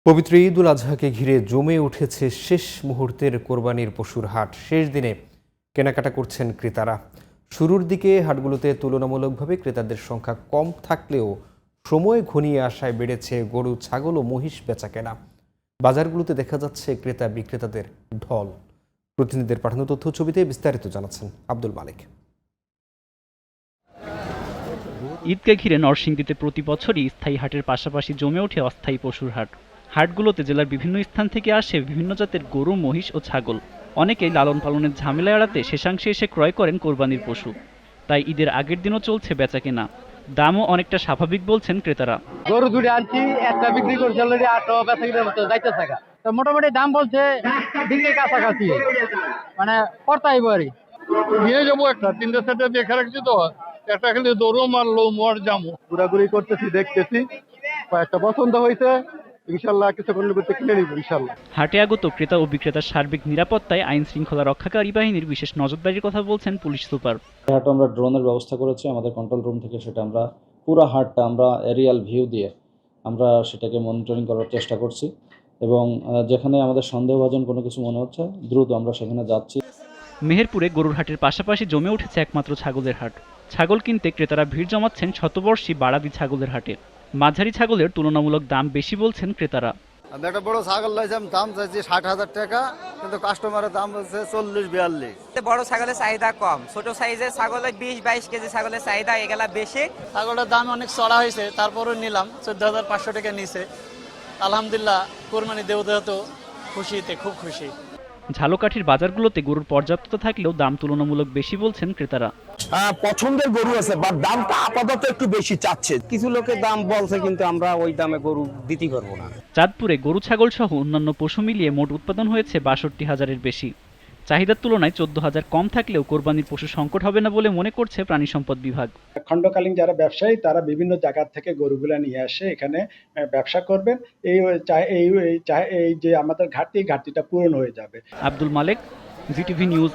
পবিত্র ঈদ উল আজহাকে ঘিরে জমে উঠেছে শেষ মুহূর্তের কোরবানির পশুর হাট। শেষ দিনে কেনাকাটা করছেন ক্রেতারা। শুরুর দিকে হাটগুলোতে তুলনামূলকভাবে ক্রেতাদের সংখ্যা কম থাকলেও সময় ঘনিয়ে আসায় বেড়েছে গরু, ছাগল ও মহিষ বেচাকেনা। বাজারগুলোতে দেখা যাচ্ছে ক্রেতা বিক্রেতাদের ঢল। প্রতিনিধিদের পাঠানো তথ্য ছবিতে বিস্তারিত জানাচ্ছেন আব্দুল মালিক। ঈদকে ঘিরে নরসিংদীতে প্রতি বছরই স্থায়ী হাটের পাশাপাশি জমে ওঠে অস্থায়ী পশুর হাট। হাটগুলোতে জেলার বিভিন্ন স্থান থেকে আসে বিভিন্ন জাতের গরু, মহিষ ও ছাগল। অনেকেই লালন পালনের ঝামেলা এড়াতে শেষাংশে এসে ক্রয় করেন কোরবানির পশু। তাই ঈদের আগের দিনও চলছে বেচাকেনা। দামও অনেকটা স্বাভাবিক বলছেন ক্রেতারা। গরু দুটো আনছি, একটা বিক্রি করছে অলরেডি 8 বেচা কিনার মতো যাইতে থাকা। তো মোটামুটি দাম বলছে বিক্রির কাছাকাছি, মানে পড়তাই বাড়ি নিয়ে যাবো একটা 3টে সেটে দেখে রাখছি তো একটা খেলে দৌড়ো মারলো মোয়ার জামু ঘোরাঘুরি করতেছি, দেখতেছি একটা পছন্দ হয়েছে, ইনশাল্লাহ কিছুক্ষণের ভিতরে কিনে নিব ইনশাল্লাহ। হাটে আগত ক্রেতা ও বিক্রেতার সার্বিক নিরাপত্তায় আইন শৃঙ্খলা রক্ষাকারী বাহিনীর বিশেষ নজরদারির কথা বলছেন পুলিশ সুপার। হাট আমরা ড্রোনের ব্যবস্থা করেছি আমাদের কন্ট্রোল রুম থেকে। সেটা আমরা পুরো হাটটা আমরা এরিয়াল ভিউ দিয়ে আমরা সেটাকে মনিটরিং করার চেষ্টা করছি এবং যেখানে আমাদের সন্দেহভাজন কোনো কিছু মনে হচ্ছে দ্রুত আমরা সেখানে যাচ্ছি। মেহেরপুরে গরুর হাটের পাশাপাশি জমে উঠেছে একমাত্র ছাগলের হাট। ছাগল কিনতে ক্রেতারা ভিড় জমাচ্ছেন শতবর্ষী বাড়াদি ছাগলের হাটে। মাঝারি ছাগলের তুলনামূলক দাম বেশি বলছেন ক্রেতারা। আমি একটা বড় ছাগল লাইছিলাম, দাম চাইছি 60,000 টাকা, কিন্তু কাস্টমারের দাম বলছে 40-42। বড় ছাগলের চাহিদা কম, ছোট সাইজের ছাগলের 20-22 কেজি ছাগলের চাহিদা এগুলা বেশি। ছাগলের দাম অনেক চড়া হয়েছে, তারপরে নিলাম 14,500 টাকা নিচে। আলহামদুলিল্লাহ, কোরবানি দেব তো খুশিতে খুব খুশি। ঝালকাঠির বাজারগুলোতে গরুর পর্যাপ্ততা থাকলেও দাম তুলনামূলক বেশি বলছেন ক্রেতারা। পছন্দের গরু আছে, বাট দামটা আপাতত একটু বেশি চাচ্ছে। কিছু লোকের দাম বলছে, কিন্তু আমরা ওই দামে গরু দিতে পারবো না। চাঁদপুরে গরু, ছাগল সহ অন্যান্য পশু মিলিয়ে মোট উৎপাদন হয়েছে 62,000-এর বেশি। চাহিদার তুলনায় 14,000 কম থাকলেও কোরবানির পশু সংকট হবে না বলে মনে করছে প্রাণী সম্পদ বিভাগ। খণ্ডকালীন যারা ব্যবসায়ী তারা বিভিন্ন জায়গা থেকে গরুগুলা নিয়ে আসে এখানে ব্যবসা করবেন। এই যে আমাদের ঘাটতিটা পূরণ হয়ে যাবে। আব্দুল মালেক, জিটিভি নিউজ,